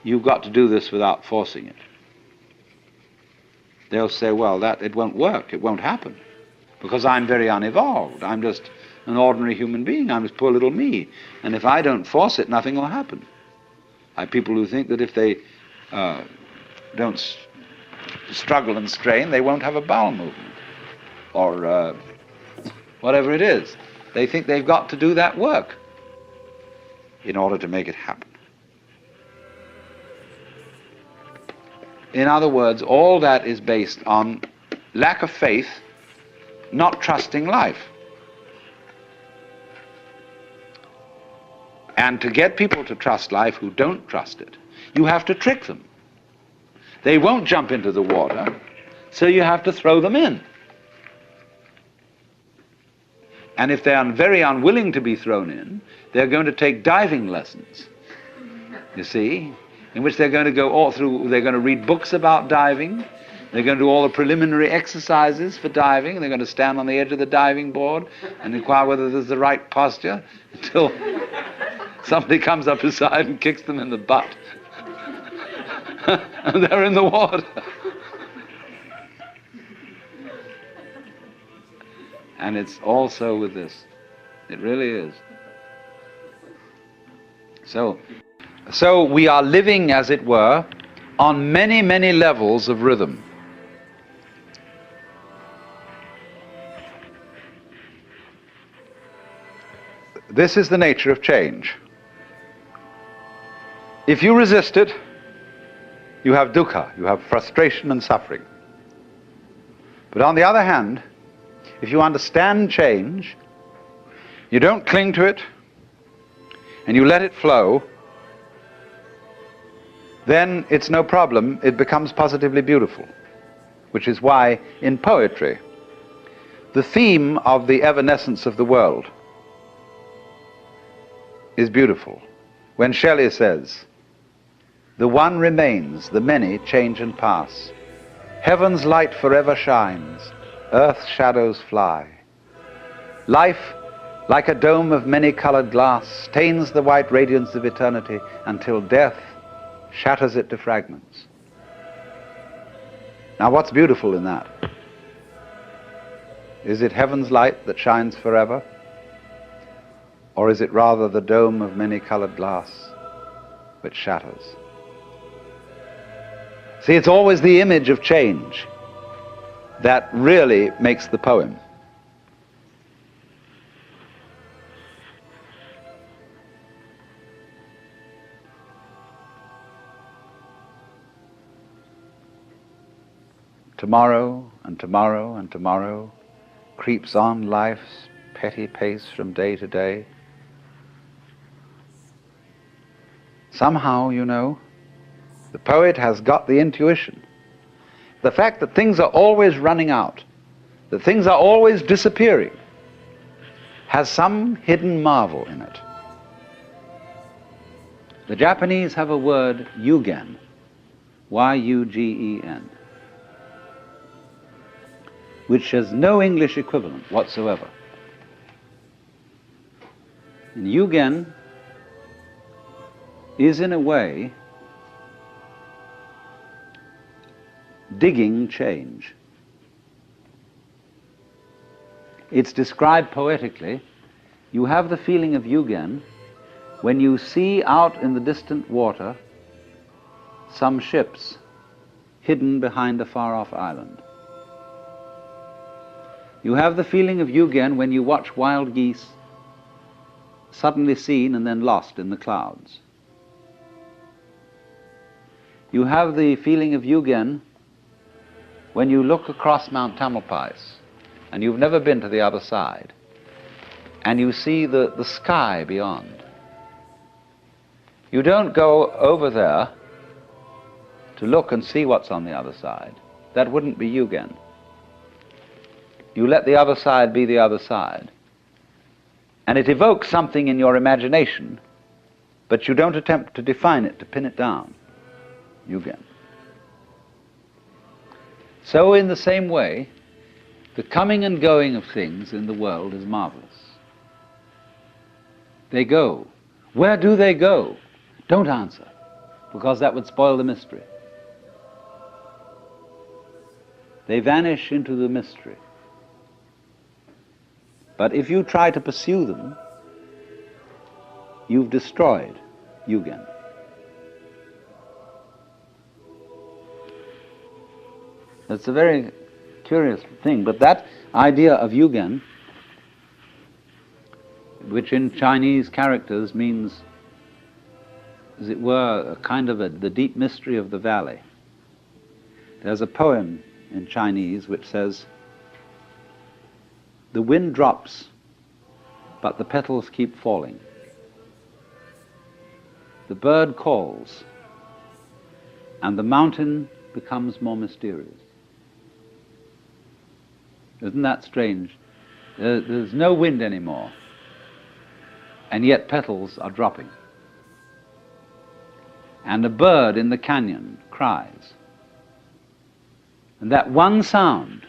you've got to do this without forcing it. They'll say, well, it won't work, it won't happen, because I'm very unevolved. I'm just an ordinary human being. I'm just poor little me. And if I don't force it, nothing will happen. I have people who think that if they don't struggle and strain, they won't have a bowel movement, or whatever it is. They think they've got to do that work in order to make it happen. In other words, all that is based on lack of faith, not trusting life. And to get people to trust life who don't trust it, you have to trick them. They won't jump into the water, so you have to throw them in. And if they are very unwilling to be thrown in, they're going to take diving lessons, you see, in which they're going to go all through, they're going to read books about diving, they're going to do all the preliminary exercises for diving, they're going to stand on the edge of the diving board and inquire whether there's the right posture until somebody comes up beside and kicks them in the butt. And they're in the water. And it's also with this. It really is. So we are living, as it were, on many, many levels of rhythm. This is the nature of change. If you resist it, you have dukkha, you have frustration and suffering. But on the other hand, if you understand change, you don't cling to it, and you let it flow, then it's no problem, it becomes positively beautiful. Which is why, in poetry, the theme of the evanescence of the world is beautiful. When Shelley says, "The one remains, the many change and pass. Heaven's light forever shines, earth's shadows fly. Life, like a dome of many-colored glass, stains the white radiance of eternity until death shatters it to fragments." Now, what's beautiful in that? Is it heaven's light that shines forever? Or is it rather the dome of many-colored glass which shatters? See, it's always the image of change that really makes the poem. Tomorrow and tomorrow and tomorrow creeps on life's petty pace from day to day. Somehow, you know, the poet has got the intuition. The fact that things are always running out, that things are always disappearing, has some hidden marvel in it. The Japanese have a word, yugen, Y-U-G-E-N, which has no English equivalent whatsoever. And yugen is in a way digging change. It's described poetically. You have the feeling of Yugen when you see out in the distant water some ships hidden behind a far-off island. You have the feeling of Yugen when you watch wild geese suddenly seen and then lost in the clouds. You have the feeling of Yugen when you look across Mount Tamalpais and you've never been to the other side and you see the sky beyond. You don't go over there to look and see what's on the other side. That wouldn't be Yugen. You let the other side be the other side. And it evokes something in your imagination, but you don't attempt to define it, to pin it down. Yugen. So in the same way, the coming and going of things in the world is marvelous. They go. Where do they go? Don't answer, because that would spoil the mystery. They vanish into the mystery. But if you try to pursue them, you've destroyed Yugen. That's a very curious thing, but that idea of Yugen, which in Chinese characters means, as it were, a kind of the deep mystery of the valley. There's a poem in Chinese which says, "The wind drops, but the petals keep falling. The bird calls, and the mountain becomes more mysterious." Isn't that strange? There's no wind anymore, and yet petals are dropping. And a bird in the canyon cries. And that one sound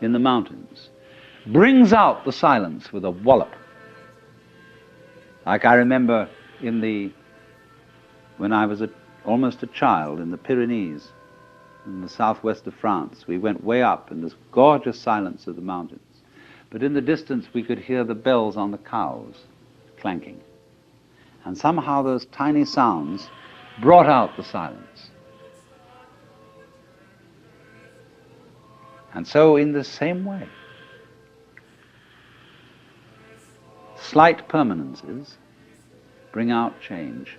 in the mountains brings out the silence with a wallop. Like I remember when I was almost a child in the Pyrenees, in the southwest of France, we went way up in this gorgeous silence of the mountains. But in the distance we could hear the bells on the cows clanking. And somehow those tiny sounds brought out the silence. And so in the same way, slight permanences bring out change.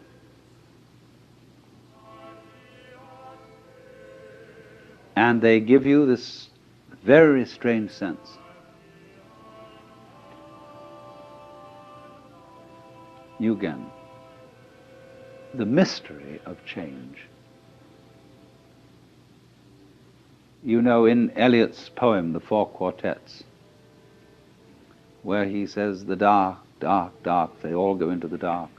And they give you this very strange sense. Yugen, the mystery of change. You know, in Eliot's poem, The Four Quartets, where he says, the dark, dark, dark, they all go into the dark.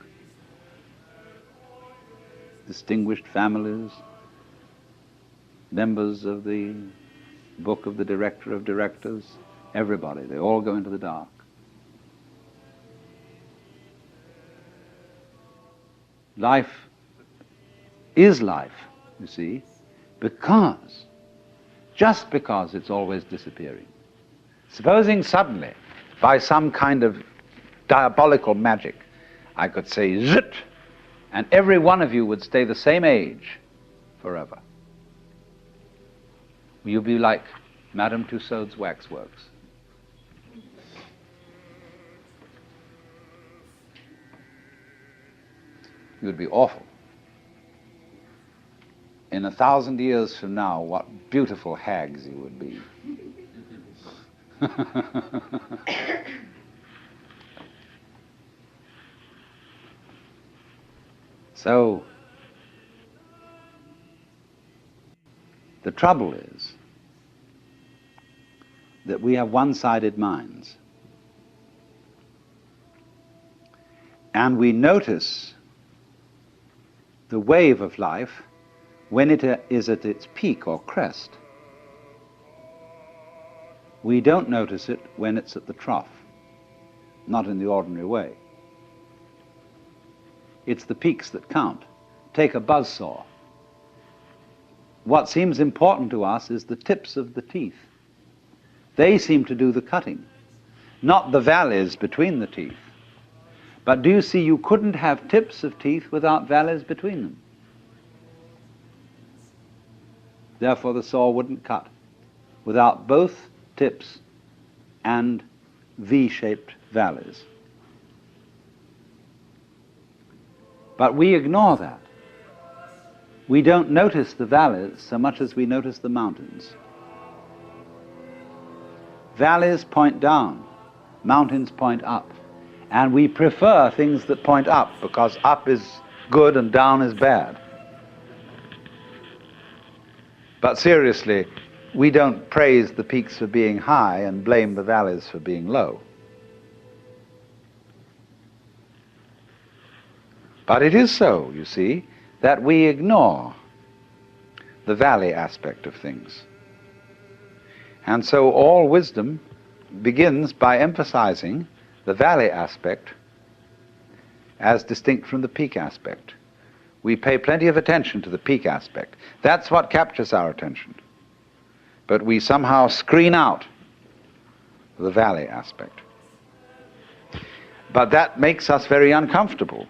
Distinguished families, members of the book of the director of directors, everybody, they all go into the dark. Life is life, you see, just because it's always disappearing. Supposing suddenly, by some kind of diabolical magic, I could say zit, and every one of you would stay the same age forever. You'd be like Madame Tussauds waxworks. It would be awful. In 1,000 years from now, what beautiful hags you would be. So, the trouble is that we have one-sided minds. And we notice the wave of life when it is at its peak or crest. We don't notice it when it's at the trough, not in the ordinary way. It's the peaks that count. Take a buzzsaw. What seems important to us is the tips of the teeth. They seem to do the cutting, not the valleys between the teeth. But do you see, you couldn't have tips of teeth without valleys between them. Therefore, the saw wouldn't cut without both tips and V-shaped valleys. But we ignore that. We don't notice the valleys so much as we notice the mountains. Valleys point down, mountains point up. And we prefer things that point up because up is good and down is bad. But seriously, we don't praise the peaks for being high and blame the valleys for being low. But it is so, you see, that we ignore the valley aspect of things. And so all wisdom begins by emphasizing the valley aspect as distinct from the peak aspect. We pay plenty of attention to the peak aspect. That's what captures our attention. But we somehow screen out the valley aspect. But that makes us very uncomfortable.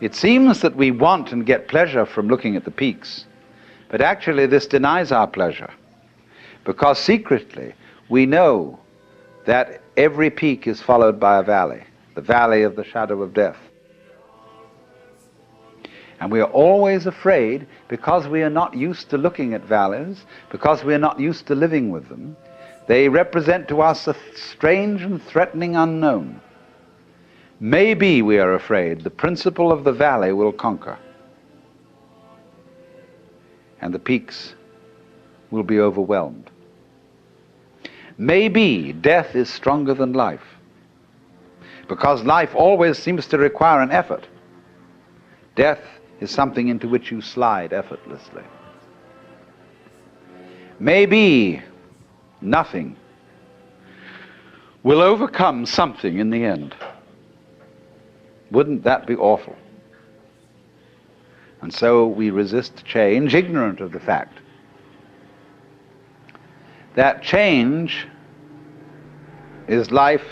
It seems that we want and get pleasure from looking at the peaks, but actually this denies our pleasure, because secretly we know that every peak is followed by a valley, the valley of the shadow of death. And we are always afraid, because we are not used to looking at valleys, because we are not used to living with them. They represent to us a strange and threatening unknown. Maybe, we are afraid, the principle of the valley will conquer, and the peaks will be overwhelmed. Maybe death is stronger than life, because life always seems to require an effort. Death is something into which you slide effortlessly. Maybe nothing will overcome something in the end. Wouldn't that be awful? And so we resist change, ignorant of the fact that change is life,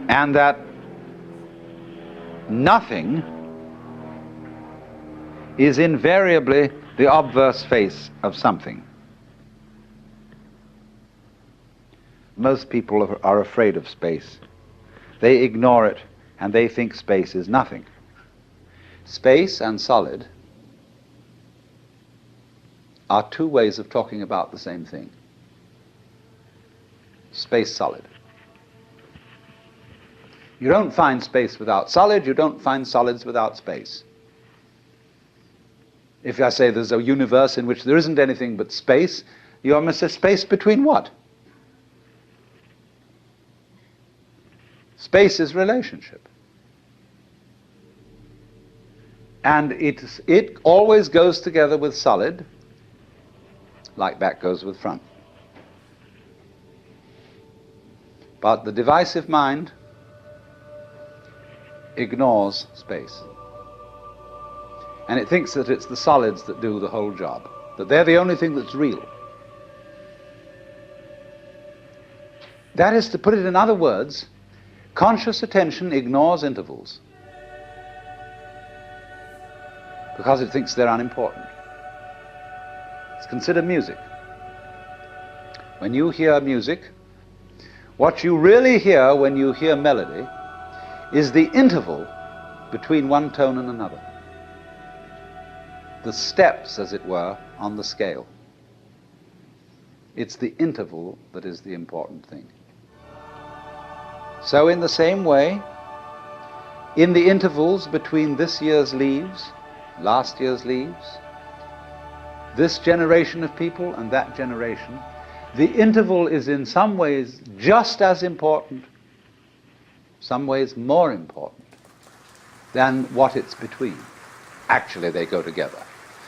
and that nothing is invariably the obverse face of something. Most people are afraid of space. They ignore it, and they think space is nothing. Space and solid are two ways of talking about the same thing. Space, solid. You don't find space without solid, you don't find solids without space. If I say there's a universe in which there isn't anything but space, you almost say space between what? Space is relationship. And it always goes together with solid, like back goes with front. But the divisive mind ignores space. And it thinks that it's the solids that do the whole job, that they're the only thing that's real. That is, to put it in other words, conscious attention ignores intervals because it thinks they're unimportant. Let's consider music. When you hear music, what you really hear when you hear melody is the interval between one tone and another. The steps, as it were, on the scale. It's the interval that is the important thing. So in the same way, in the intervals between this year's leaves, last year's leaves, this generation of people and that generation, the interval is in some ways just as important, some ways more important, than what it's between. Actually, they go together.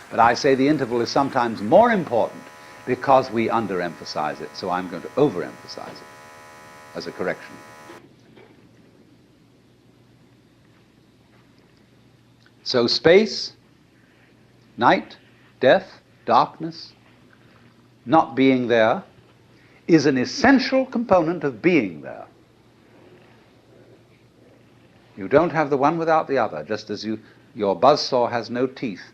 But I say the interval is sometimes more important because we underemphasize it, so I'm going to overemphasize it as a correction. So space, night, death, darkness, not being there, is an essential component of being there. You don't have the one without the other, just as your buzzsaw has no teeth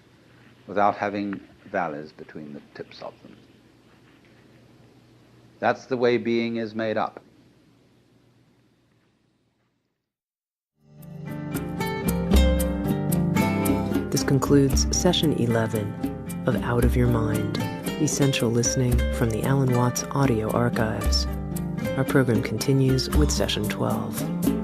without having valleys between the tips of them. That's the way being is made up. This concludes Session 11 of Out of Your Mind, Essential Listening from the Alan Watts Audio Archives. Our program continues with Session 12.